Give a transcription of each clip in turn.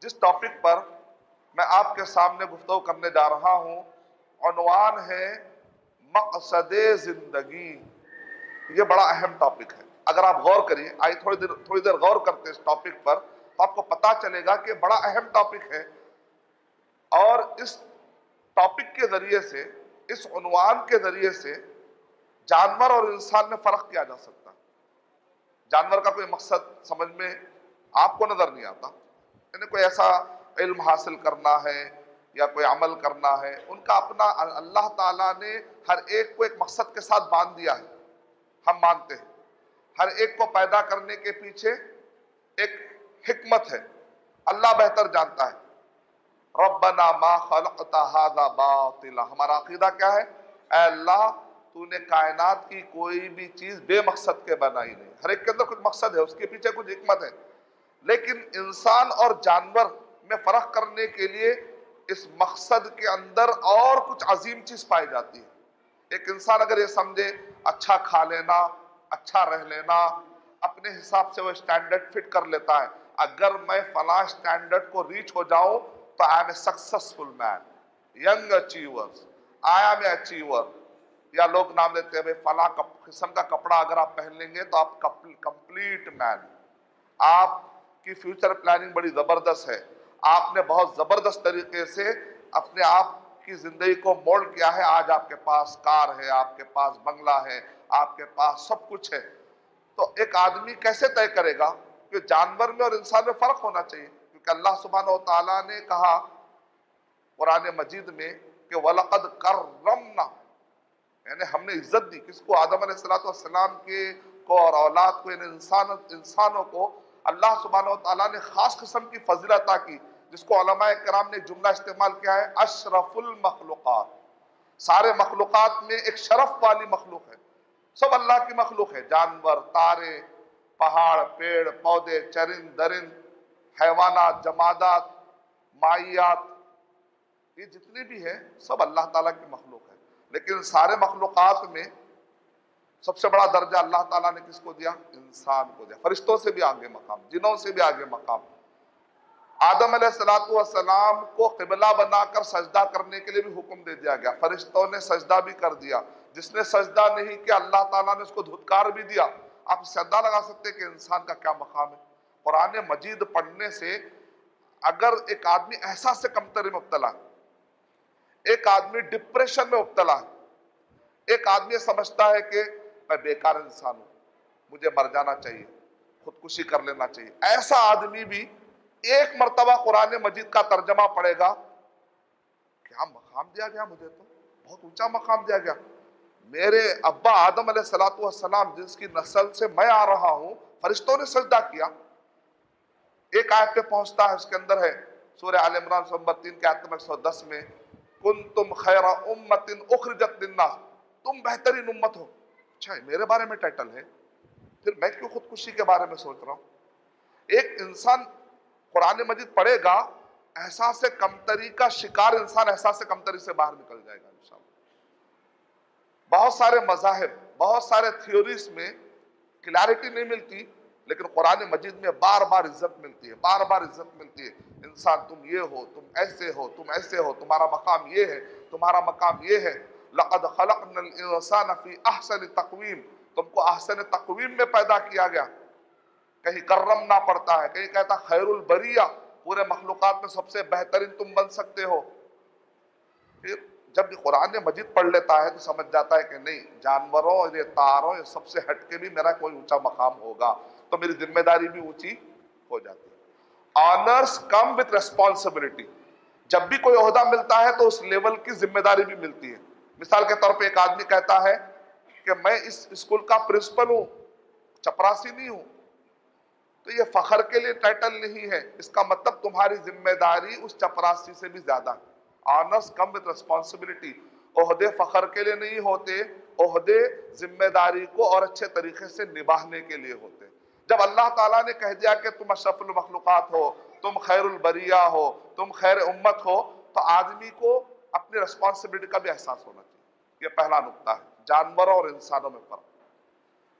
جس ٹاپک پر میں آپ کے سامنے گفتگو کرنے جا رہا ہوں عنوان ہے مقصد زندگی۔ یہ بڑا اہم ٹاپک ہے، اگر آپ غور کریے، آئیے تھوڑی دیر غور کرتے اس ٹاپک پر تو آپ کو پتا چلے گا کہ بڑا اہم ٹاپک ہے، اور اس ٹاپک کے ذریعے سے، اس عنوان کے ذریعے سے جانور اور انسان میں فرق کیا جا سکتا ہے۔ جانور کا کوئی مقصد سمجھ میں آپ کو نظر نہیں آتا، یعنی کوئی ایسا علم حاصل کرنا ہے یا کوئی عمل کرنا ہے، ان کا اپنا اللہ تعالیٰ نے ہر ایک کو ایک مقصد کے ساتھ باندھ دیا ہے۔ ہم مانتے ہیں ہر ایک کو پیدا کرنے کے پیچھے ایک حکمت ہے، اللہ بہتر جانتا ہے۔ ربنا ما خلقت هذا باطلا، ہمارا عقیدہ کیا ہے؟ اے اللہ تو نے کائنات کی کوئی بھی چیز بے مقصد کے بنائی نہیں، ہر ایک کے اندر کچھ مقصد ہے، اس کے پیچھے کچھ حکمت ہے۔ لیکن انسان اور جانور میں فرق کرنے کے لیے اس مقصد کے اندر اور کچھ عظیم چیز پائی جاتی ہے۔ ایک انسان اگر یہ سمجھے اچھا کھا لینا، اچھا رہ لینا، اپنے حساب سے وہ اسٹینڈرڈ فٹ کر لیتا ہے، اگر میں فلاں اسٹینڈرڈ کو ریچ ہو جاؤں تو I am a successful man, young achievers, I am a achiever. یا لوگ نام دیتے ہیں فلاں قسم کا کپڑا اگر آپ پہن لیں گے تو آپ کمپلیٹ مین، آپ کی فیوچر پلاننگ بڑی زبردست ہے، آپ نے بہت زبردست طریقے سے اپنے آپ کی زندگی کو مولڈ کیا ہے، آج آپ کے پاس کار ہے، آپ کے پاس بنگلہ ہے، آپ کے پاس سب کچھ ہے۔ تو ایک آدمی کیسے طے کرے گا کہ جانور میں اور انسان میں فرق ہونا چاہیے؟ کیونکہ اللہ سبحانہ و تعالیٰ نے کہا قرآن مجید میں کہ وَلَقَدْ كَرَّمْنَا، یعنی ہم نے عزت دی، کس کو؟ آدم علیہ السلام کو اور اولاد کو، یعنی انسانوں کو اللہ سبحانہ و تعالیٰ نے خاص قسم کی فضیلت عطا کی، جس کو علماء کرام نے جملہ استعمال کیا ہے اشرف المخلوقات۔ سارے مخلوقات میں ایک شرف والی مخلوق ہے، سب اللہ کی مخلوق ہے، جانور، تارے، پہاڑ، پیڑ، پودے، چرند درند، حیوانات، جمادات، مائیات، یہ جتنی بھی ہے سب اللہ تعالیٰ کی مخلوق ہے۔ لیکن سارے مخلوقات میں سب سے بڑا درجہ اللہ تعالیٰ نے کس کو دیا؟ انسان کو دیا۔ فرشتوں سے بھی آگے مقام، جنوں سے بھی آگے مقام۔ آدم علیہ السلام کو قبلہ بنا کر سجدہ کرنے کے لیے بھی حکم دے دیا گیا، فرشتوں نے سجدہ بھی کر دیا۔ جس نے سجدہ نہیں کیا اللہ تعالیٰ نے اس کو دھتکار بھی دیا۔ آپ سجدہ لگا سکتے کہ انسان کا کیا مقام ہے۔ قرآن مجید پڑھنے سے اگر ایک آدمی احساس سے کمتری میں مبتلا ہے، ایک آدمی ڈپریشن میں مبتلا ہے، ایک آدمی سمجھتا ہے کہ میں بیکار انسان ہوں، مجھے مر جانا چاہیے، خودکشی کر لینا چاہیے، ایسا آدمی بھی ایک مرتبہ قرآن مجید کا ترجمہ پڑھے گا، کیا مقام دیا گیا مجھے، تو بہت اونچا مقام دیا گیا۔ میرے ابا آدم علیہ السلام جس کی نسل سے میں آ رہا ہوں، فرشتوں نے سجدہ کیا۔ ایک آیت پہ پہنچتا ہے، اس کے اندر ہے سورہ آل عمران نمبر 3 کے آیت نمبر 110 میں کنتم خیر امت اخرجت للناس، تم بہترین امت ہو۔ اچھا میرے بارے میں ٹائٹل ہے، پھر میں کیوں خودکشی کے بارے میں سوچ رہا ہوں؟ ایک انسان قرآن مجید پڑھے گا، احساس کمتری کا شکار انسان احساس کمتری سے باہر نکل جائے گا انشاءاللہ۔ بہت سارے مذاہب، بہت سارے تھیوریز میں کلیئرٹی نہیں ملتی، لیکن قرآن مجید میں بار بار عزت ملتی ہے، بار بار عزت ملتی ہے۔ انسان تم یہ ہو، تم ایسے ہو، تم ایسے ہو، تمہارا مقام یہ ہے، تمہارا مقام یہ ہے۔ لَقَدْ خَلَقْنَا الْإِنسَانَ فِي أَحْسَنِ تَقْوِيمٍ، تم کو احسن تقویم میں پیدا کیا گیا۔ کہیں کرمنا پڑتا ہے، کہیں کہتا خیر البریہ، پورے مخلوقات میں سب سے بہترین تم بن سکتے ہو۔ پھر جب یہ قرآن مجید پڑھ لیتا ہے تو سمجھ جاتا ہے کہ نہیں، جانوروں اور یہ تاروں یہ سب سے ہٹ کے بھی میرا کوئی اونچا مقام ہوگا، تو میری ذمہ داری بھی اونچی ہو جاتی ہے۔ آنرز کم وتھ ریسپانسبلٹی، جب بھی کوئی عہدہ ملتا ہے تو اس لیول کی ذمہ داری بھی ملتی ہے۔ مثال کے طور پہ ایک آدمی کہتا ہے کہ میں اس اسکول کا پرنسپل ہوں، چپراسی نہیں ہوں، تو یہ فخر کے لیے ٹائٹل نہیں ہے، اس کا مطلب تمہاری ذمہ داری اس چپراسی سے بھی زیادہ ہے۔ آنرز کم وتھ ریسپانسبلٹی، عہدے فخر کے لیے نہیں ہوتے، عہدے ذمہ داری کو اور اچھے طریقے سے نبھانے کے لیے ہوتے۔ جب اللہ تعالیٰ نے کہہ دیا کہ تم اشرف المخلوقات ہو، تم خیر البریہ ہو، تم خیر امت ہو، تو آدمی کو اپنی ریسپانسبلٹی کا بھی احساس ہونا چاہیے۔ یہ پہلا نقطہ ہے، جانوروں اور انسانوں میں فرق۔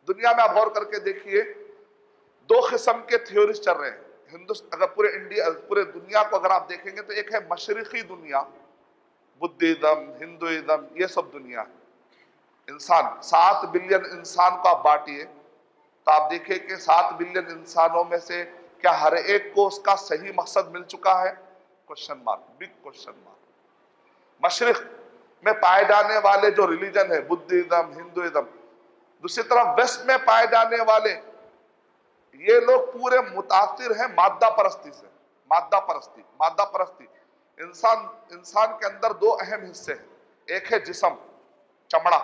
دنیا میں آپ غور کر کے دیکھیے، دو قسم کے تھیوریز چل رہے ہیں۔ ہندوستان اگر پورے انڈیا پورے دنیا کو اگر آپ دیکھیں گے تو ایک ہے مشرقی دنیا، بدھزم، ہندوازم، یہ سب دنیا ہے۔ انسان 7 بلین انسان کو آپ بانٹیے تو آپ دیکھیں کہ 7 بلین انسانوں میں سے کیا ہر ایک کو اس کا صحیح مقصد مل چکا ہے؟ Question mark, big question mark. مشرق میں پائے جانے والے جو ریلیجن ہے، بدھزم، ہندوازم، دوسری طرف ویسٹ میں پائے جانے والے یہ لوگ پورے متاثر ہیں مادہ پرستی سے۔ مادہ پرستی انسان کے اندر 2 اہم حصے ہیں، ایک ہے جسم، چمڑا،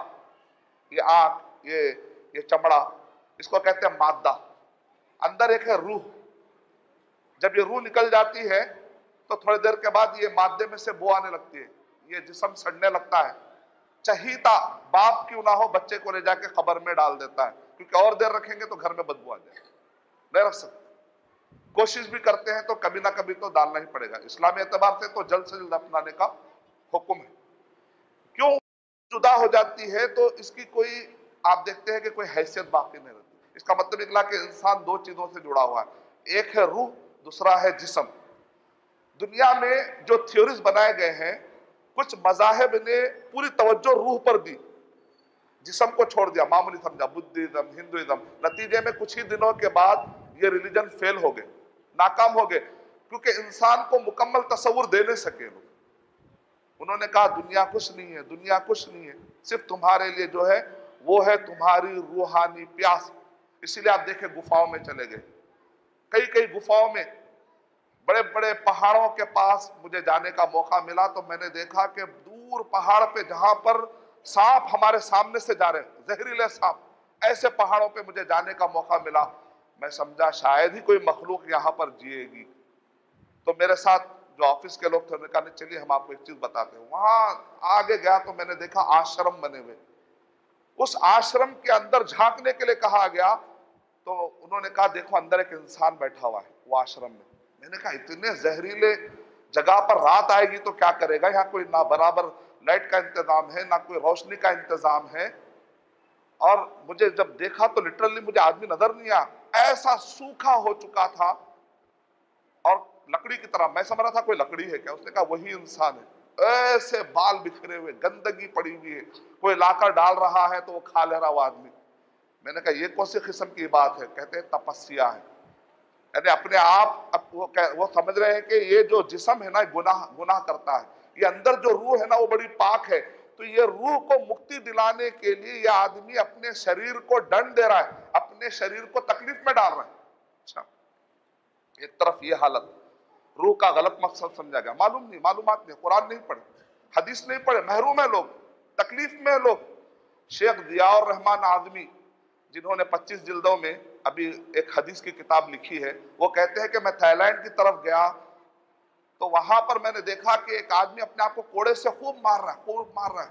یہ آنکھ، یہ چمڑا، اس کو کہتے ہیں مادہ۔ اندر ایک ہے روح، جب یہ روح نکل جاتی ہے تو تھوڑی دیر کے بعد یہ مادے میں سے بو آنے لگتی ہے، یہ جسم سڑنے لگتا ہے۔ چہیتا باپ کیوں نہ ہو بچے کو لے جا کے قبر میں ڈال دیتا ہے، کیونکہ اور دیر رکھیں گے تو گھر میں بدبو آ جائے گا، نہیں رکھ سکتے۔ کوشش بھی کرتے ہیں تو کبھی نہ کبھی تو ڈالنا ہی پڑے گا۔ اسلامی اعتبار سے تو جلد سے جلد اپنانے کا حکم ہے۔ کیوں جدا ہو جاتی ہے؟ تو اس کی کوئی آپ دیکھتے ہیں کہ کوئی حیثیت باقی نہیں رہتی۔ اس کا مطلب نکلا کہ انسان 2 چیزوں سے جڑا ہوا ہے، ایک ہے روح، دوسرا ہے جسم۔ دنیا میں جو تھیوریز بنائے گئے ہیں، کچھ مذاہب نے پوری توجہ روح پر دی، جسم کو چھوڑ دیا، معمولی سمجھا، بدھزم، ہندوازم۔ نتیجے میں کچھ ہی دنوں کے بعد یہ ریلیجن فیل ہو گئے، ناکام ہو گئے، کیونکہ انسان کو مکمل تصور دے نہیں سکے لوگ۔ انہوں نے کہا دنیا کچھ نہیں ہے، دنیا کچھ نہیں ہے، صرف تمہارے لیے جو ہے وہ ہے تمہاری روحانی پیاس۔ اسی لیے آپ دیکھیں گفاؤں میں چلے گئے، کئی گفاؤں میں، بڑے بڑے پہاڑوں کے پاس مجھے جانے کا موقع ملا تو میں نے دیکھا کہ دور پہاڑ پہ جہاں پر سانپ ہمارے سامنے سے جا رہے ہیں، زہریلے سانپ، ایسے پہاڑوں پہ مجھے جانے کا موقع ملا۔ میں سمجھا شاید ہی کوئی مخلوق یہاں پر جیے گی۔ تو میرے ساتھ جو آفس کے لوگ تھے انہوں نے کہا چلیے ہم آپ کو ایک چیز بتاتے ہیں۔ وہاں آگے گیا تو میں نے دیکھا آشرم بنے ہوئے، اس آشرم کے اندر جھانکنے کے لیے کہا گیا تو انہوں نے کہا دیکھو اندر ایک انسان بیٹھا ہوا ہے وہ آشرم میں۔ میں نے کہا اتنے زہریلے جگہ پر رات آئے گی تو کیا کرے گا؟ یہاں کوئی نہ برابر لائٹ کا انتظام ہے، نہ کوئی روشنی کا انتظام ہے۔ اور مجھے جب دیکھا تو لٹرلی مجھے آدمی نظر نہیں آیا، ایسا سوکھا ہو چکا تھا اور لکڑی کی طرح۔ میں سمجھ رہا تھا کوئی لکڑی ہے کیا، اس نے کہا وہی انسان ہے، ایسے بال بکھرے ہوئے، گندگی پڑی ہوئی ہے، کوئی لا کر ڈال رہا ہے تو وہ کھا لے رہا وہ آدمی۔ میں نے کہا یہ کون سی قسم کی بات ہے؟ کہتے ہیں تپسیا ہے، یعنی اپنے آپ وہ سمجھ رہے ہیں کہ یہ جو جسم ہے نا گناہ کرتا ہے، یہ اندر جو روح ہے نا وہ بڑی پاک ہے، تو یہ روح کو مکتی دلانے کے لیے یہ آدمی اپنے شریر کو ڈنڈ دے رہا ہے، اپنے شریر کو تکلیف میں ڈال رہا ہے۔ اچھا، ایک طرف یہ حالت، روح کا غلط مقصد سمجھا گیا، معلوم نہیں، معلومات نہیں، قرآن نہیں پڑھے، حدیث نہیں پڑھے، محروم ہے لوگ، تکلیف میں لوگ۔ شیخ ضیاء الرحمن اعظمی جنہوں نے 25 جلدوں میں ابھی ایک حدیث کی کتاب لکھی ہے، وہ کہتے ہیں کہ میں تھائی لینڈ کی طرف گیا تو وہاں پر میں نے دیکھا کہ ایک آدمی اپنے آپ کو کوڑے سے خوب مار رہا ہے۔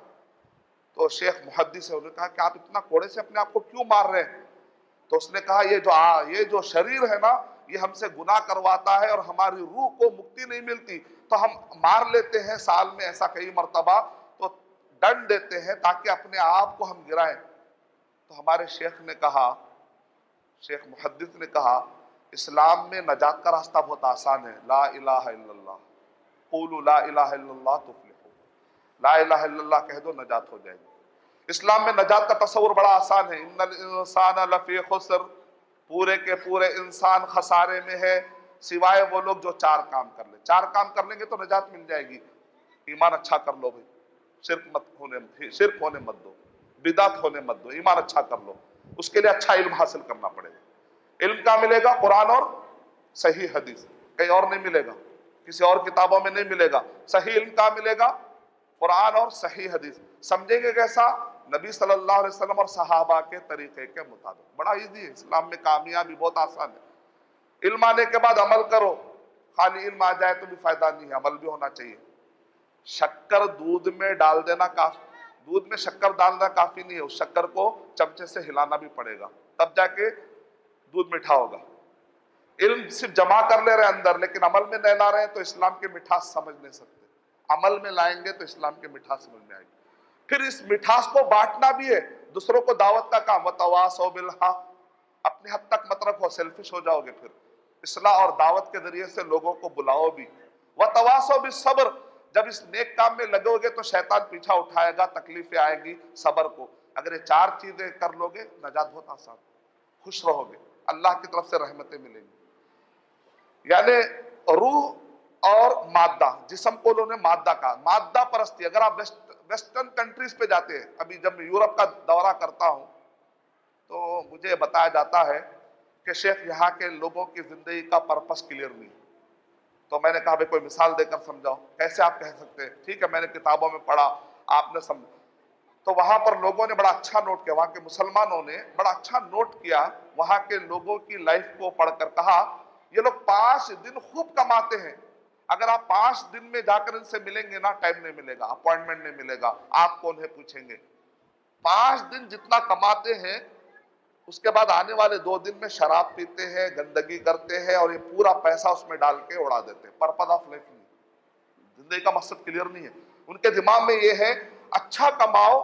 تو شیخ محدث ہے، انہوں نے کہا کہ آپ اتنا کوڑے سے اپنے آپ کو کیوں مار رہے ہیں؟ تو اس نے کہا یہ جو شریر ہے نا یہ ہم سے گناہ کرواتا ہے اور ہماری روح کو مکتی نہیں ملتی، تو ہم مار لیتے ہیں سال میں ایسا کئی مرتبہ، تو ڈنڈ دیتے ہیں تاکہ اپنے آپ کو ہم گرائیں۔ تو ہمارے شیخ نے کہا، شیخ محدث نے کہا اسلام میں نجات کا راستہ بہت آسان ہے، لا الہ الا اللہ، قولوا لا الہ الا اللہ تفلحوا، لا الہ الا اللہ کہہ دو نجات ہو جائے گی۔ اسلام میں نجات کا تصور بڑا آسان ہے، ان الانسان لفی خسر، پورے کے پورے انسان خسارے میں ہے سوائے وہ لوگ جو 4 کام کر لیں۔ 4 کام کر لیں گے تو نجات مل جائے گی۔ ایمان اچھا کر لو بھائی، شرک ہونے مت دو، بدعت ہونے مت دو، ایمان اچھا کر لو، اس کے لیے اچھا علم حاصل کرنا پڑے گا۔ علم کہاں ملے گا؟ قرآن اور صحیح حدیث، کہیں اور نہیں ملے گا، کسی اور کتابوں میں نہیں ملے گا۔ صحیح علم کہاں ملے گا؟ قرآن اور صحیح حدیث۔ سمجھیں گے کیسا؟ نبی صلی اللہ علیہ وسلم اور صحابہ کے طریقے کے مطابق۔ بڑا ایزی ہے، اسلام میں کامیابی بہت آسان ہے۔ علم آنے کے بعد عمل کرو، خالی علم آ جائے تو بھی فائدہ نہیں ہے، عمل بھی ہونا چاہیے۔ شکر دودھ میں ڈال دینا کافی، دودھ میں شکر ڈالنا کافی نہیں ہے، اس شکر کو چمچے سے ہلانا بھی پڑے گا، تب جا کے دودھ میٹھا ہوگا۔ علم صرف جمع کر لے رہے اندر لیکن عمل میں نہیں لا رہے ہیں تو اسلام کے مٹھاس سمجھ نہیں سکتے۔ عمل میں لائیں گے تو اسلام کے مٹھاس سمجھ میں آئے گی۔ پھر اس مٹھاس کو بانٹنا بھی ہے، دوسروں کو دعوت کا کام، وتواصوا بالحق، اپنے حد تک مت رکھو، سیلفش ہو جاؤ گے پھر۔ اصلاح اور دعوت کے ذریعے سے لوگوں کو بلاؤ بھی، وتواصوا بالصبر، جب اس نیک کام میں لگو گے تو شیطان پیچھا اٹھائے گا، تکلیفیں آئیں گی، صبر کو اگر یہ 4 چیزیں کر لو گے نجات بہت آسان، خوش رہو گے، اللہ کی طرف سے رحمتیں ملیں گی۔ یعنی روح اور مادہ، جسم کو انہوں نے مادہ کہا، مادہ پرستی۔ اگر آپ ویسٹرن کنٹریز پہ جاتے ہیں، ابھی جب میں یورپ کا دورہ کرتا ہوں تو مجھے بتایا جاتا ہے کہ شیخ یہاں کے لوگوں کی زندگی کا پرپس کلیئر نہیں، تو میں نے کہا بھائی کوئی مثال دے کر سمجھاؤ، کیسے آپ کہہ سکتے ہیں؟ ٹھیک ہے میں نے کتابوں میں پڑھا، آپ نے سمجھا، تو وہاں پر لوگوں نے بڑا اچھا نوٹ کیا، وہاں کے مسلمانوں نے بڑا اچھا نوٹ کیا وہاں کے لوگوں کی لائف کو پڑھ کر، کہا یہ لوگ 5 دن خوب کماتے ہیں، اگر آپ 5 دن میں جا کر ان سے ملیں گے نا، ٹائم نہیں ملے گا، اپوائنٹمنٹ نہیں ملے گا، آپ کو انہیں پوچھیں گے، 5 دن جتنا کماتے ہیں اس کے بعد آنے والے 2 دن میں شراب پیتے ہیں، گندگی کرتے ہیں، اور یہ پورا پیسہ اس میں ڈال کے اڑا دیتے ہیں۔ پرپز آف لائف نہیں، زندگی کا مقصد کلیئر نہیں ہے ان کے دماغ میں، یہ ہے اچھا کماؤ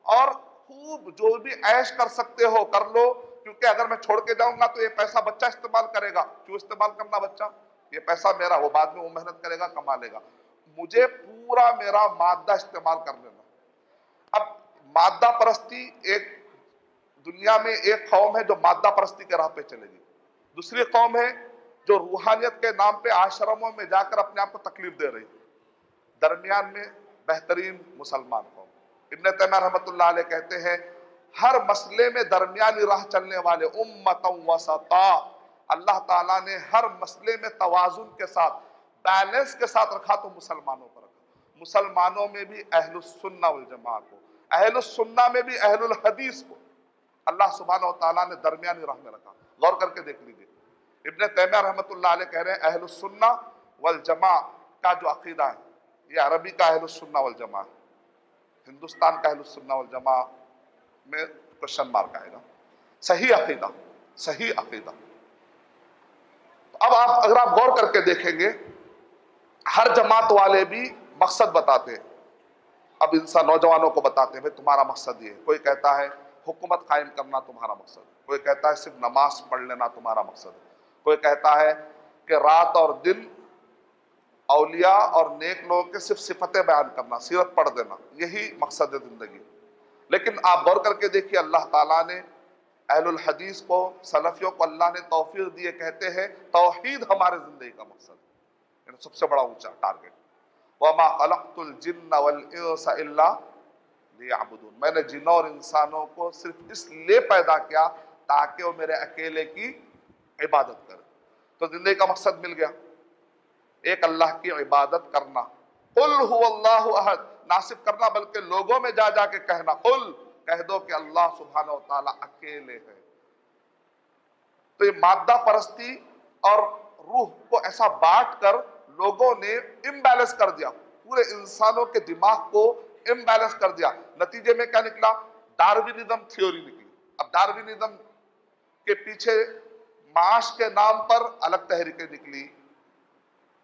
اور خوب جو بھی عیش کر سکتے ہو کر لو، کیونکہ اگر میں چھوڑ کے جاؤں گا تو یہ پیسہ بچہ استعمال کرے گا، کیوں استعمال کرنا بچہ، یہ پیسہ میرا، وہ بعد میں وہ محنت کرے گا، کما لے گا، مجھے پورا میرا مادہ استعمال کر لینا۔ اب مادہ پرستی ایک دنیا میں ایک قوم ہے جو مادہ پرستی کے راہ پہ چلے گی، دوسری قوم ہے جو روحانیت کے نام پہ آشرموں میں جا کر اپنے آپ کو تکلیف دے رہی، درمیان میں بہترین مسلمان قوم۔ ابن تیمیہ رحمۃ اللہ علیہ کہتے ہیں ہر مسئلے میں درمیانی راہ چلنے والے امتا وسطا، اللہ تعالیٰ نے ہر مسئلے میں توازن کے ساتھ، بیلنس کے ساتھ رکھا تو مسلمانوں پر رکھا، مسلمانوں میں بھی اہل السنہ والجماعہ کو، اہل السنہ میں بھی اہل الحدیث کو اللہ سبحانہ و تعالیٰ نے درمیانی راہ میں رکھا۔ غور کر کے دیکھ لیجیے، ابن تیمیہ رحمۃ اللہ علیہ کہہ رہے ہیں اہل السنہ والجماعہ کا جو عقیدہ ہے یہ عربی کا اہل السنہ والجماعہ ہے، ہندوستان کا اہل السنہ والجماعہ میں کوشچن مارک آئے گا، صحیح عقیدہ، صحیح عقیدہ۔ اب آپ اگر آپ غور کر کے دیکھیں گے ہر جماعت والے بھی مقصد بتاتے ہیں، اب انسان نوجوانوں کو بتاتے ہیں بھئی تمہارا مقصد یہ ہے، کوئی کہتا ہے حکومت قائم کرنا تمہارا مقصد ہے، کوئی کہتا ہے صرف نماز پڑھ لینا تمہارا مقصد ہے، کوئی کہتا ہے کہ رات اور دن اولیاء اور نیک لوگوں کے صرف صفتیں بیان کرنا، سیرت پڑھ دینا، یہی مقصد ہے زندگی۔ لیکن آپ غور کر کے دیکھیے اللہ تعالیٰ نے اہل الحدیث کو، سلفیوں کو اللہ نے توفیق دیے، کہتے ہیں توحید ہمارے زندگی کا مقصد ہے، یعنی سب سے بڑا اونچا ٹارگٹ۔ وَمَا خَلَقْتُ الْجِنَّ وَالْإِنسَ إِلَّا لِيَعْبُدُونَ، میں نے جنوں اور انسانوں کو صرف اس لیے پیدا کیا تاکہ وہ میرے اکیلے کی عبادت کرے۔ تو زندگی کا مقصد مل گیا، ایک اللہ کی عبادت کرنا، قُلْ هُوَ اللَّهُ أَحَدٌ، نہ صرف کرنا بلکہ لوگوں میں جا جا کے کہنا، قُلْ، کہہ دو کہ اللہ سبحانہ و تعالیٰ اکیلے ہے۔ تو یہ مادہ پرستی اور روح کو ایسا بانٹ کر لوگوں نے امبیلنس کر دیا، پورے انسانوں کے دماغ کو امبیلنس کر دیا، نتیجے میں کیا نکلا؟ ڈاروینزم تھیوری نکلی۔ اب ڈاروینزم کے پیچھے معاش کے نام پر الگ تحریکیں نکلی،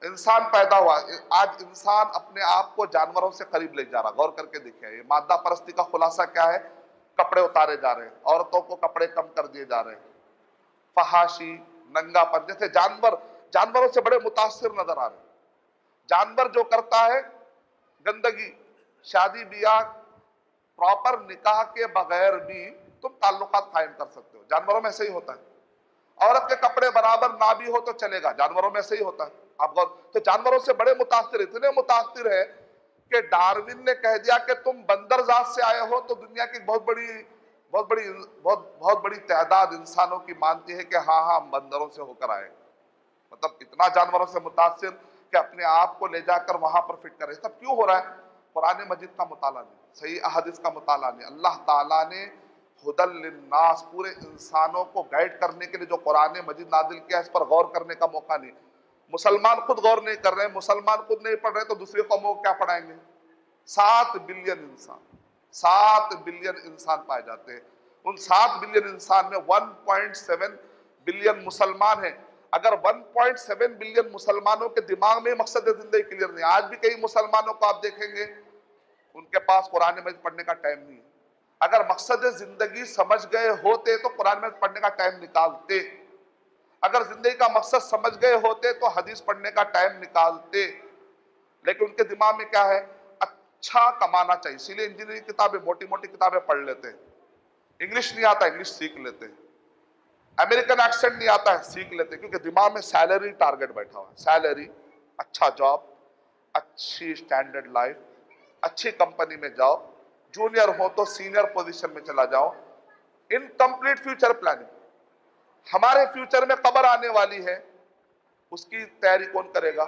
انسان پیدا ہوا، آج انسان اپنے آپ کو جانوروں سے قریب لے جا رہا۔ غور کر کے دیکھیں یہ مادہ پرستی کا خلاصہ کیا ہے؟ کپڑے اتارے جا رہے ہیں، عورتوں کو کپڑے کم کر دیے جا رہے ہیں، فحاشی، ننگا پن، جیسے جانوروں سے بڑے متاثر نظر آ رہے ہیں۔ جانور جو کرتا ہے گندگی، شادی بیاہ پراپر نکاح کے بغیر بھی تم تعلقات قائم کر سکتے ہو، جانوروں میں ایسے ہی ہوتا ہے۔ عورت کے کپڑے برابر نہ بھی ہو تو چلے گا، جانوروں میں ایسے ہی ہوتا ہے۔ آپ غور تو جانوروں سے بڑے متاثر، اتنے متاثر ہے کہ ڈاروین نے کہہ دیا کہ تم بندر ذات سے آئے ہو، تو دنیا کی بہت بڑی تعداد انسانوں کی مانتی ہے کہ ہاں ہم بندروں سے ہو کر آئے، مطلب اتنا جانوروں سے متاثر کہ اپنے آپ کو لے جا کر وہاں پر فٹ کر رہے۔ سب کیوں ہو رہا ہے؟ قرآن مجید کا مطالعہ نہیں، صحیح احادیث کا مطالعہ نہیں۔ اللہ تعالیٰ نے ہدی للناس، پورے انسانوں کو گائیڈ کرنے کے لیے جو قرآن مجید نازل کیا، اس پر غور کرنے کا موقع نہیں۔ مسلمان خود غور نہیں کر رہے، مسلمان خود نہیں پڑھ رہے تو دوسری قوموں کو کیا پڑھائیں گے؟ 7 بلین انسان، 7 بلین انسان پائے جاتے ہیں، ان 7 بلین انسان میں 1.7 بلین مسلمان ہیں۔ اگر 1.7 بلین مسلمانوں کے دماغ میں مقصد زندگی کلیئر نہیں، آج بھی کئی مسلمانوں کو آپ دیکھیں گے ان کے پاس قرآن مجید پڑھنے کا ٹائم نہیں ہے۔ اگر مقصد زندگی سمجھ گئے ہوتے تو قرآن مجید پڑھنے کا ٹائم نکالتے۔ اگر زندگی کا مقصد سمجھ گئے ہوتے تو حدیث پڑھنے کا ٹائم نکالتے، لیکن ان کے دماغ میں کیا ہے؟ اچھا کمانا چاہیے، اسی لیے انجینئرنگ کتابیں، موٹی موٹی کتابیں پڑھ لیتے ہیں۔ انگلش نہیں آتا، انگلش سیکھ لیتے ہیں۔ امریکن ایکسنٹ نہیں آتا ہے، سیکھ لیتے ہیں، کیونکہ دماغ میں سیلری ٹارگٹ بیٹھا ہوا ہے، سیلری، اچھا جاب، اچھی سٹینڈرڈ لائف، اچھی کمپنی میں جاؤ، جونیئر ہو تو سینئر پوزیشن میں چلا جاؤ۔ Incomplete future planning. ہمارے فیوچر میں قبر آنے والی ہے، اس کی تیاری کون کرے گا؟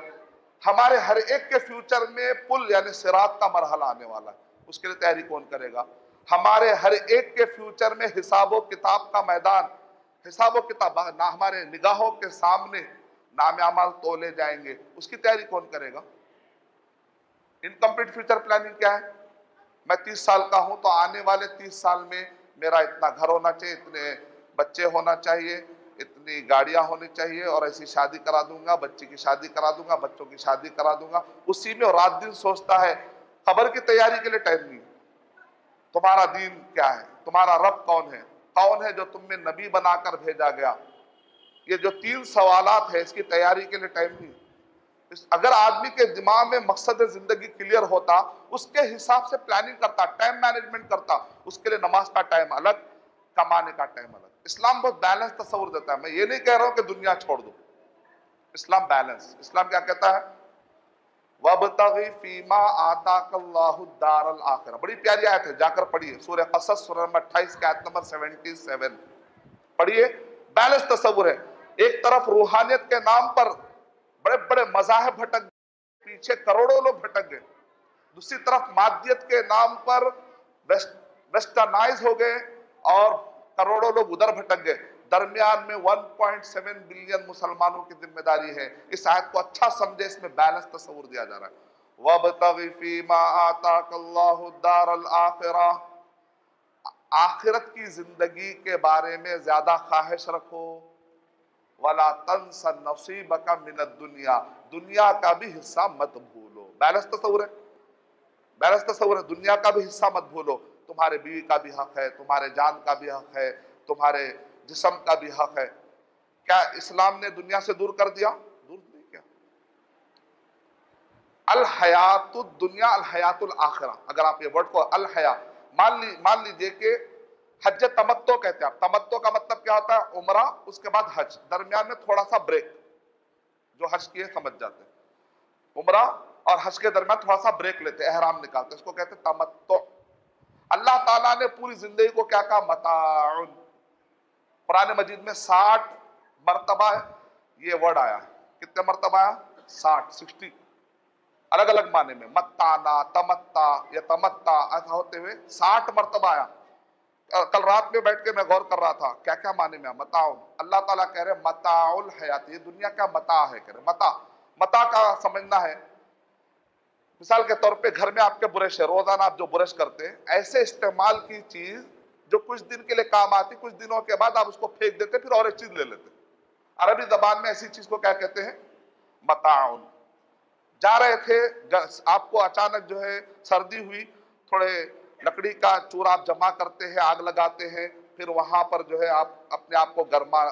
ہمارے ہر ایک کے فیوچر میں پل یعنی صراط کا مرحلہ آنے والا ہے، اس کے لیے تیاری کون کرے گا؟ ہمارے ہر ایک کے فیوچر میں حساب و کتاب کا میدان، حساب و کتاب نہ ہمارے نگاہوں کے سامنے نام اعمال تولے جائیں گے، اس کی تیاری کون کرے گا؟ انکمپلیٹ فیوچر پلاننگ کیا ہے؟ میں 30 سال کا ہوں تو آنے والے 30 سال میں میرا اتنا گھر ہونا چاہیے، اتنے بچے ہونا چاہیے، اتنی گاڑیاں ہونی چاہیے، اور ایسی شادی کرا دوں گا، بچی کی شادی کرا دوں گا، بچوں کی شادی کرا دوں گا، اسی میں رات دن سوچتا ہے۔ قبر کی تیاری کے لیے ٹائم نہیں۔ تمہارا دین کیا ہے؟ تمہارا رب کون ہے؟ کون ہے جو تم میں نبی بنا کر بھیجا گیا؟ یہ جو 3 سوالات ہیں، اس کی تیاری کے لیے ٹائم نہیں۔ اگر آدمی کے دماغ میں مقصد زندگی کلیئر ہوتا، اس کے حساب سے پلاننگ کرتا، ٹائم مینجمنٹ کرتا، اس کے لیے نماز کا ٹائم الگ، کمانے کا ٹائم الگ۔ اسلام بہت بیلنس تصور دیتا ہے۔ میں یہ نہیں کہہ رہا ہوں کہ دنیا چھوڑ دو، اسلام بیلنس۔ اسلام کیا کہتا ہے؟ وَابْتَغِ فِي مَا آتَاكَ اللَّهُ الدَّارَ الْآخِرَةَ۔ بڑی پیاری آیت ہے، جا کر پڑھیے، سورہ قصص سورہ نمبر 28 کی آیت نمبر 77 پڑھیے۔ بیلنس تصور ہے۔ ایک طرف روحانیت کے نام پر بڑے بڑے مذاہب بھٹک گئے، پیچھے کروڑوں لوگ بھٹک گئے، دوسری طرف مادیت کے نام پر ویسٹرنائز ہو گئے اور کروڑوں لوگ ادھر بھٹک گئے۔ درمیان میں 1.7 بلین مسلمانوں کی ذمہ داری ہے۔ اس آیت کو اچھا سمجھے، اس میں بیلنس تصور دیا جا رہا ہے۔ وَابْتَغِ فِي مَا آتَاكَ اللَّهُ الدَّارَ الْآخِرَةَ، آخرت کی زندگی کے بارے میں زیادہ خواہش رکھو۔ وَلَا تَنْسَ نَصِيبَكَ مِنَ الدُّنْيَا، دنیا کا بھی حصہ مت بھولو۔ بیلنس تصور ہے، بیلنس تصور ہے۔ دنیا کا بھی حصہ مت بھولو۔ تمہارے بیوی کا بھی حق ہے، تمہارے جان کا بھی حق ہے، تمہارے جسم کا بھی حق ہے۔ کیا اسلام نے دنیا سے دور کر دیا؟ دور نہیں کیا۔ الحیات الدنیا الحیات الاخرہ، اگر آپ یہ ورڈ کو الحیا مان لیجئے کہ حج تمتع کہتے ہیں۔ تمتع کا مطلب کیا ہوتا ہے؟ عمرہ، اس کے بعد حج، درمیان میں تھوڑا سا بریک۔ جو حج کیے سمجھ جاتے ہیں، عمرہ اور حج کے درمیان تھوڑا سا بریک لیتے ہیں، احرام نکالتے ہیں، اس کو کہتے ہیں تمتع۔ اللہ تعالیٰ نے پوری زندگی کو کیا کہا؟ متاع۔ قرآن مجید میں 60 مرتبہ یہ ورڈ آیا ہے۔ کتنے مرتبہ آیا؟ 60 الگ الگ معنی میں، متانا، تمتع یا تمتع، ایسا ہوتے ہوئے 60 مرتبہ آیا۔ کل رات میں بیٹھ کے میں غور کر رہا تھا کیا کیا معنی میں متاع۔ اللہ تعالیٰ کہہ رہے متاع الحیات، یہ دنیا کا متاع ہے۔ کہہ رہے متاع کا سمجھنا ہے، مثال کے طور پہ گھر میں آپ کے برش ہے، روزانہ آپ جو برش کرتے ہیں، ایسے استعمال کی چیز جو کچھ دن کے لیے کام آتی، کچھ دنوں کے بعد آپ اس کو پھینک دیتے، پھر اور ایک چیز لے لیتے۔ عربی زبان میں ایسی چیز کو کیا کہتے ہیں؟ متاع۔ جا رہے تھے، آپ کو اچانک جو ہے سردی ہوئی، تھوڑے لکڑی کا چورا آپ جمع کرتے ہیں، آگ لگاتے ہیں، پھر وہاں پر جو ہے آپ اپنے آپ کو گرما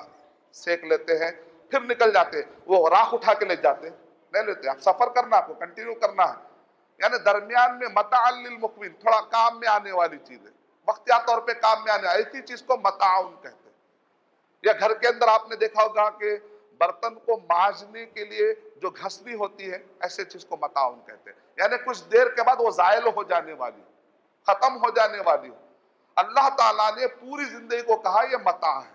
سیک لیتے ہیں، پھر نکل جاتے ہیں۔ وہ راکھ اٹھا کے لے جاتے ہیں، نہیں لیتے، آپ سفر کرنا، آپ کو کنٹینیو کرنا ہے۔ یعنی درمیان میں متاع للمقوین، تھوڑا کام میں آنے والی چیز ہے، وقتیہ طور پہ کام میں آنے والی ایسی چیز کو متاع کہتے ہیں۔ یا گھر کے اندر آپ نے دیکھا ہوگا کہ برتن کو مانجنے کے لیے جو گھسنی ہوتی ہے، ایسے چیز کو متاع کہتے ہیں۔ یعنی کچھ دیر کے بعد وہ زائل ہو جانے والی، ختم ہو جانے والی ہو۔ اللہ تعالیٰ نے پوری زندگی کو کہا یہ متاع ہے۔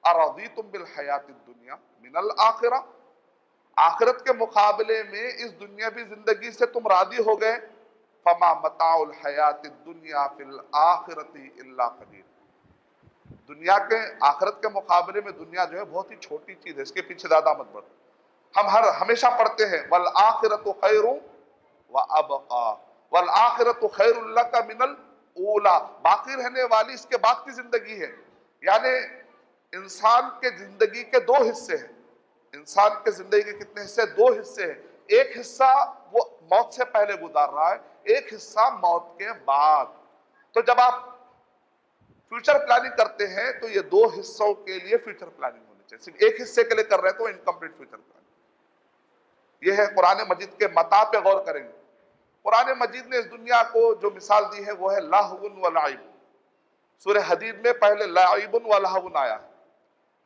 اَرَضِیتُم بِالْحَیَاةِ الدُّنْیَا مِنَ الْآخِرَةِ، آخرت کے مقابلے میں اس دنیاوی زندگی سے تم راضی ہو گئے، فَمَا مَتَاعُ الْحَیَاةِ الدُّنْیَا فِی الْآخِرَةِ إِلَّا قَلِیلٌ۔ دنیا کے آخرت کے مقابلے میں دنیا جو ہے بہت ہی چھوٹی چیز ہے، اس کے پیچھے زیادہ مت بڑھو۔ ہم ہمیشہ پڑھتے ہیں وَالْآخِرَةُ خَیْرٌ وَأَبْقَىٰ وَالْآخِرَةُ خَیْرٌ لَکَ مِنَ الْأُولَىٰ، باقی رہنے والی اس کے بعد کی زندگی ہے۔ یعنی انسان کے زندگی کے 2 حصے ہیں۔ انسان کے زندگی کے کتنے حصے؟ 2 حصے ہیں۔ ایک حصہ وہ موت سے پہلے گزار رہا ہے، ایک حصہ موت کے بعد۔ تو جب آپ فیوچر پلاننگ کرتے ہیں تو یہ 2 حصوں کے لیے فیوچر پلاننگ ہونی چاہیے. صرف ایک حصے کے لیے کر رہے ہیں تو انکمپلیٹ فیوچر پلان. یہ ہے قرآن مجید کے متا پہ غور کریں گے. قرآن مجید نے اس دنیا کو جو مثال دی ہے وہ ہے لہو و لعب. سورہ حدید میں پہلے لعب و لہو آیا ہے.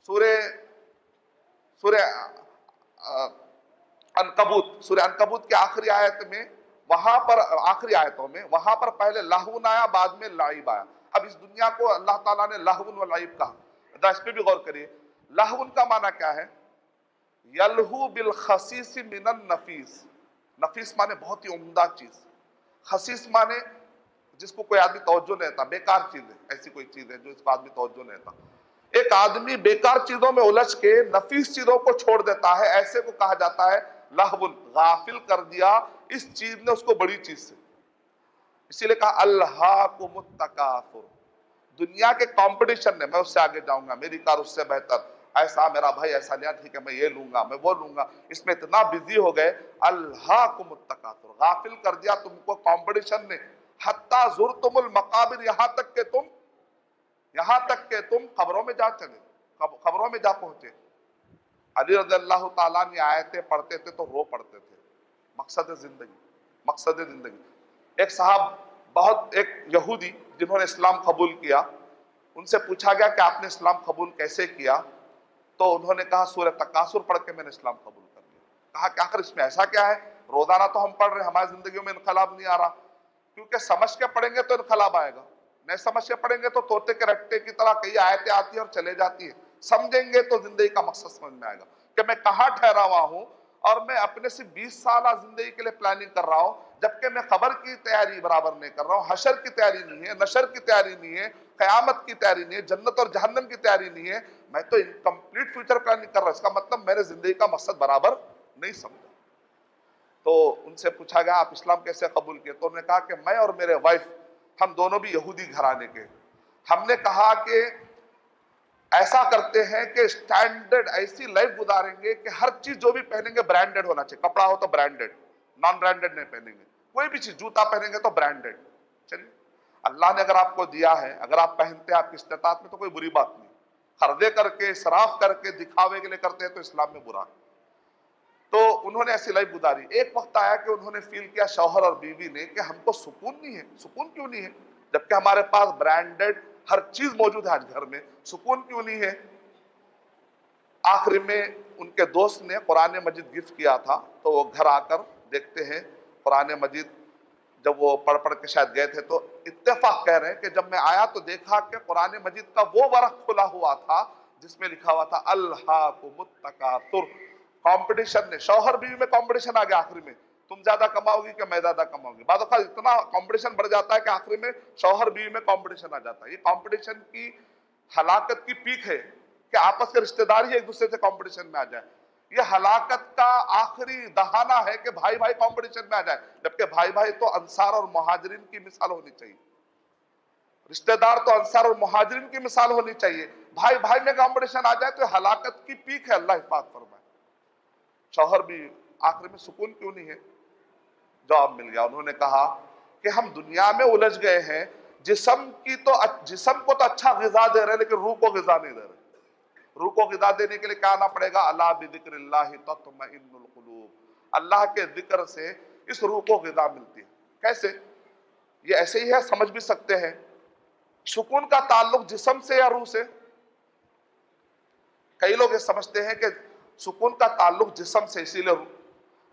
سورہ عنکبوت کی آخری آیت میں وہاں پر آخری آیتوں میں وہاں پر پہلے لہو آیا بعد میں لعب آیا. اب اس دنیا کو اللہ تعالیٰ نے لہو و لعب کہا. اس پہ بھی غور کریے. لہو کا معنی کیا ہے؟ یلہو بالخسیس من النفیس. نفیس مانے بہت ہی عمدہ چیز. خسیس مانے جس کو کوئی آدمی توجہ نہیں دیتا، بیکار چیز ہے. ایسی کوئی چیز ہے جو اس کو آدمی توجہ نہیں دیتا. ایک آدمی بیکار چیزوں میں الجھ کے نفیس چیزوں کو چھوڑ دیتا ہے، ایسے کو کہا جاتا ہے لہو. غافل کر دیا اس چیز نے اس کو بڑی چیز سے. اسی لیے کہا الہاکم التکاثر. دنیا کے کمپٹیشن نے، میں اس سے آگے جاؤں گا، میری کار اس سے بہتر، ایسا میرا بھائی ایسا لیا، ٹھیک ہے میں یہ لوں گا، میں وہ لوں گا. اس میں اتنا بزی ہو گئے. الہاکم التکاثر. غافل کر دیا تم کو کمپٹیشن نے. حتی زرتم المقابر. یہاں تک کہ تم قبروں میں جا چلے، قبروں میں جا پہنچے. علی رضی اللہ تعالیٰ نے آیتیں پڑھتے تھے تو رو پڑھتے تھے. مقصد زندگی. ایک صاحب ایک یہودی جنہوں نے اسلام قبول کیا، ان سے پوچھا گیا کہ آپ نے اسلام قبول کیسے کیا؟ تو انہوں نے کہا سورہ تکاثر پڑھ کے میں نے اسلام قبول کر لیا. کہا کہ آخر اس میں ایسا کیا ہے؟ روزانہ تو ہم پڑھ رہے ہیں، ہماری زندگیوں میں انقلاب نہیں آ رہا. کیونکہ سمجھ کے پڑھیں گے تو انقلاب آئے گا، نہیں سمجھ کے پڑھیں گے تو طوطے کے رٹے کی طرح کئی آیتیں آتی ہیں اور چلے جاتی ہیں. سمجھیں گے تو زندگی کا مقصد سمجھ میں آئے گا کہ میں کہاں ٹھہرا ہوا ہوں، اور میں اپنے سے 20 سالہ زندگی کے لیے پلاننگ کر رہا ہوں، جبکہ میں قبر کی تیاری برابر نہیں کر رہا ہوں، حشر کی تیاری نہیں ہے، نشر کی تیاری نہیں ہے، قیامت کی تیاری نہیں ہے، جنت اور جہنم کی تیاری نہیں ہے. میں تو انکمپلیٹ فیوچر پلاننگ کر رہا ہوں. اس کا مطلب میں نے زندگی کا مقصد برابر نہیں سمجھا. تو ان سے پوچھا گیا آپ اسلام کیسے قبول کیے؟ تو انہوں نے کہا کہ میں اور میرے وائف ہم دونوں بھی یہودی گھرانے کے. ہم نے کہا کہ ایسا کرتے ہیں کہ سٹینڈرڈ ایسی لائف گزاریں گے کہ ہر چیز جو بھی پہنیں گے برانڈڈ ہونا چاہیے. کپڑا ہو تو برانڈڈ، نان برانڈڈ نہیں پہنیں گے. کوئی بھی چیز، جوتا پہنیں گے تو برانڈڈ. چلیے اللہ نے اگر آپ کو دیا ہے، اگر آپ پہنتے ہیں آپ کی استطاعت میں، تو کوئی بری بات نہیں. خرچے کر کے، اسراف کر کے، دکھاوے کے لیے کرتے ہیں تو اسلام میں برا. تو انہوں نے ایسی لائف گزاری. ایک وقت آیا کہ انہوں نے فیل کیا شوہر اور بیوی نے کہ ہم کو سکون نہیں ہے. سکون کیوں نہیں ہے جبکہ ہمارے پاس برانڈڈ ہر چیز موجود ہے آج گھر میں؟ سکون کیوں نہیں ہے؟ آخر میں ان کے دوست نے قرآن مجید گفٹ کیا تھا، تو وہ گھر آ کر دیکھتے ہیں قرآن مجید. جب وہ پڑھ کے شاید گئے تھے تو اتفاق کہہ رہے ہیں کہ جب میں آیا تو دیکھا کہ قرآن مجید کا وہ ورق کھلا ہوا تھا جس میں لکھا ہوا تھا الہاکم التکاثر. کمپٹیشن نے، شوہر بیوی میں کمپٹیشن آ گیا. آخری میں تم زیادہ کماؤ گی کہ میں زیادہ کماؤں گی. بعض اوقات اتنا کمپٹیشن بڑھ جاتا ہے کہ آخری میں شوہر بیوی میں کمپٹیشن آ جاتا ہے. یہ کمپٹیشن کی ہلاکت کی پیک ہے کہ آپس کے رشتہ دار ہی ایک دوسرے سے کمپٹیشن میں آ جائے. یہ ہلاکت کا آخری دہانہ ہے کہ بھائی بھائی کمپٹیشن میں آ جائے. جبکہ بھائی بھائی تو انصار اور مہاجرین کی مثال ہونی چاہیے. رشتہ دار تو انصار اور مہاجرین کی مثال ہونی چاہیے. بھائی بھائی میں کمپٹیشن آ جائے تو یہ ہلاکت کی پیک ہے. اللہ حفاظت فرمائے. شوہر بھی آخر میں سکون کیوں نہیں ہے؟ جواب مل گیا. انہوں نے کہا کہ ہم دنیا میں الجھ گئے ہیں. جسم کو تو اچھا غذا دے رہے لیکن روح کو غذا نہیں دے رہے. روح کو غذا دینے کے لیے کیا آنا پڑے گا؟ الا بذکر اللہ تطمئن القلوب. اللہ کے ذکر سے اس روح کو غذا ملتی ہے. کیسے؟ یہ ایسے ہی ہے، سمجھ بھی سکتے ہیں. سکون کا تعلق جسم سے یا روح سے؟ کئی لوگ یہ سمجھتے ہیں کہ سکون کا تعلق جسم سے، اسی لیے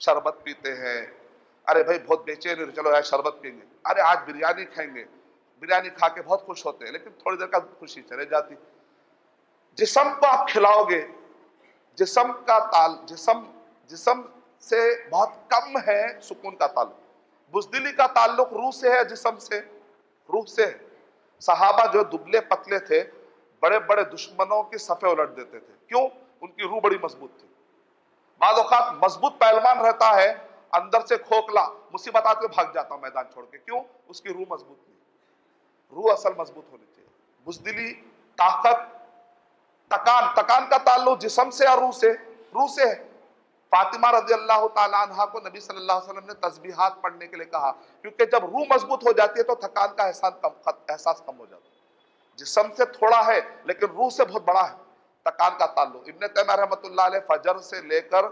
شربت پیتے ہیں. ارے بھائی بہت بے چین ہے، چلو یار شربت پئیں گے. ارے آج بریانی کھائیں گے، بریانی کھا کے بہت خوش ہوتے ہیں لیکن تھوڑی دیر کا خوشی چلے جاتی. جسم کو آپ کھلاؤ گے، جسم سے بہت کم ہے سکون کا تعلق. بزدلی کا تعلق روح سے ہے، جسم سے؟ روح سے ہے. صحابہ جو دبلے پتلے تھے بڑے بڑے دشمنوں کی صفیں الٹ دیتے تھے. کیوں؟ ان کی روح بڑی مضبوط تھی. بعض اوقات مضبوط پہلوان رہتا ہے، اندر سے کھوکھلا، مصیبت آتے بھاگ جاتا ہوں میدان چھوڑ کے. کیوں؟ اس کی روح مضبوط نہیں. روح اصل مضبوط ہونی چاہیے. بزدلی، طاقت، تکان کا تعلق جسم سے اور روح سے؟ روح سے ہے. فاطمہ رضی اللہ تعالیٰ عنہ کو نبی صلی اللہ علیہ وسلم نے تسبیحات پڑھنے کے لیے کہا، کیونکہ جب روح مضبوط ہو جاتی ہے تو تھکان کا احساس کم ہو جاتا ہے. جسم سے تھوڑا ہے لیکن روح سے بہت بڑا ہے. تکان کا تعلق. ابن تیمیہ رحمۃ اللہ علیہ فجر سے لے کر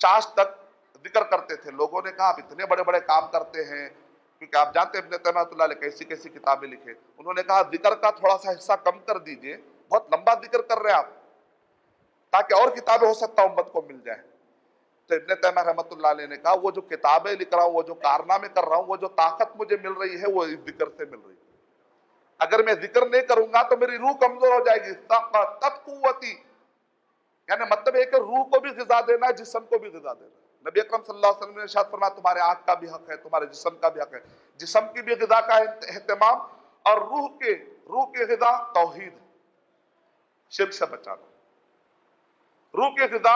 چاش تک ذکر کرتے تھے. لوگوں نے کہا آپ اتنے بڑے بڑے کام کرتے ہیں، کیونکہ آپ جانتے ہیں ابن تیمیہ رحمۃ اللہ علیہ کیسی کیسی کتابیں لکھے. انہوں نے کہا ذکر کا تھوڑا سا حصہ کم کر دیجئے، بہت لمبا ذکر کر رہے ہیں آپ، تاکہ اور کتابیں ہو سکتا امت کو مل جائیں. تو ابن تیمیہ رحمۃ اللہ علیہ نے کہا وہ جو کتابیں لکھ رہا ہوں، وہ جو کارنامے کر رہا ہوں، وہ جو طاقت مجھے مل رہی ہے وہ اس ذکر سے مل رہی ہے. اگر میں ذکر نہیں کروں گا تو میری روح کمزور ہو جائے گی. طاقت قوتی، یعنی مطلب ہے کہ روح کو بھی غذا دینا ہے، جسم کو بھی غذا دینا ہے. نبی اکرم صلی اللہ علیہ وسلم نے ارشاد فرمایا تمہارے آنکھ کا بھی حق ہے، تمہارے جسم کا بھی حق ہے. جسم کی بھی غذا کا اہتمام، اور روح کی غذا توحید، شرک سے بچانا. روح کی غذا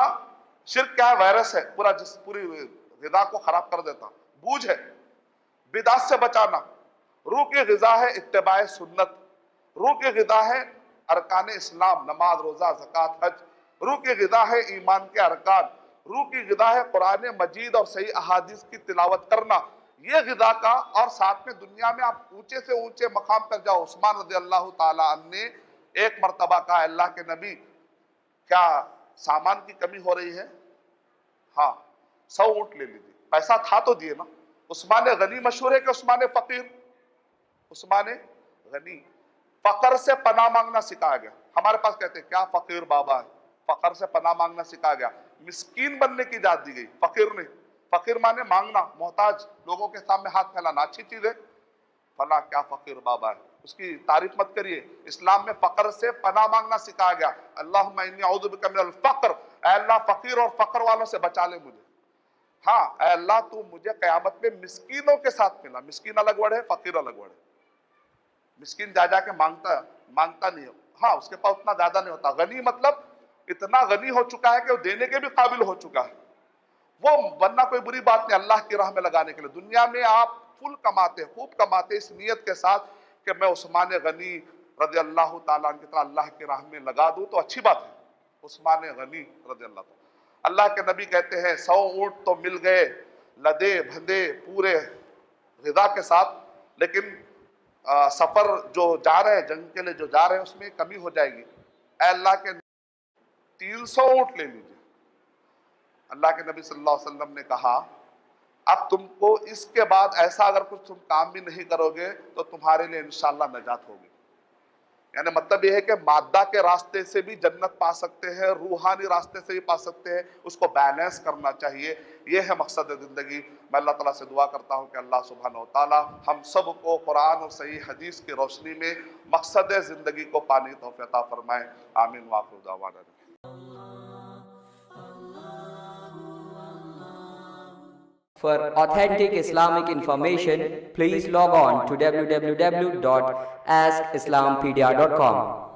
شرک کیا ہے؟ وائرس ہے، پوری غذا کو خراب کر دیتا، بوجھ ہے. بدعت سے بچانا. روح کی غذا ہے اتباع سنت. روح کی غذا ہے ارکان اسلام، نماز، روزہ، زکوٰۃ، حج. روح کی غذا ہے ایمان کے ارکان. روح کی غذا ہے قرآن مجید اور صحیح احادیث کی تلاوت کرنا. یہ غذا کا، اور ساتھ میں دنیا میں آپ اونچے سے اونچے مقام پر جاؤ. عثمان رضی اللہ تعالیٰ عنہ نے ایک مرتبہ کہا اللہ کے نبی کیا سامان کی کمی ہو رہی ہے؟ ہاں 100 اونٹ لے لیجیے. پیسہ تھا تو دیے نا. عثمان غنی مشہور ہے کہ عثمان فقیر؟ عثمان غنی. فقر سے پناہ مانگنا سکھایا گیا. ہمارے پاس کہتے ہیں کیا فقیر بابا ہے. فقر سے پناہ مانگنا سکھایا گیا. مسکین بننے کی اجازت دی گئی، فقیر نہیں. فقیر مانے مانگنا، محتاج، لوگوں کے سامنے ہاتھ پھیلانا. اچھی چیز ہے. فلاں کیا فقیر بابا ہے، اس کی تعریف مت کریے. اسلام میں فقر سے پناہ مانگنا سکھایا گیا. اللہم انی اعوذ بک من الفقر، اے اللہ فقیر اور فقر والوں سے بچا لے مجھے. ہاں اے اللہ تو مجھے قیامت میں مسکینوں کے ساتھ ملا. مسکین الگ ورڈ ہے، فقیر الگ ورڈ ہے. مسکین جا کے مانگتا نہیں ہے، ہاں اس کے پاس اتنا زیادہ نہیں ہوتا. غنی مطلب اتنا غنی ہو چکا ہے کہ وہ دینے کے بھی قابل ہو چکا ہے. وہ بننا کوئی بری بات نہیں اللہ کی راہ میں لگانے کے لیے. دنیا میں آپ فل کماتے، خوب کماتے، اس نیت کے ساتھ کہ میں عثمان غنی رضی اللہ تعالیٰ عنہ کی طرح اللہ کی راہ میں لگا دوں تو اچھی بات ہے. عثمان غنی رضی اللہ تعالیٰ. اللہ کے نبی کہتے ہیں 100 اونٹ تو مل گئے لدے بھندے پورے غذا کے ساتھ، لیکن سفر جو جا رہے ہیں، جنگ کے لیے جو جا رہے ہیں، اس میں کمی ہو جائے گی. اے اللہ کے 300 اونٹ لے لیجیے. اللہ کے نبی صلی اللہ علیہ وسلم نے کہا اب تم کو اس کے بعد ایسا اگر کچھ تم کام بھی نہیں کرو گے تو تمہارے لیے انشاءاللہ نجات ہوگی. یعنی مطلب یہ ہے کہ مادہ کے راستے سے بھی جنت پا سکتے ہیں، روحانی راستے سے بھی پا سکتے ہیں. اس کو بیلنس کرنا چاہیے. یہ ہے مقصد زندگی. میں اللہ تعالیٰ سے دعا کرتا ہوں کہ اللہ سبحانہ وتعالیٰ ہم سب کو قرآن اور صحیح حدیث کی روشنی میں مقصد زندگی کو پانے کی توفیق عطا فرمائے. آمین. وآخر دعوانا. For authentic Islamic information, please log on to www.askislampedia.com.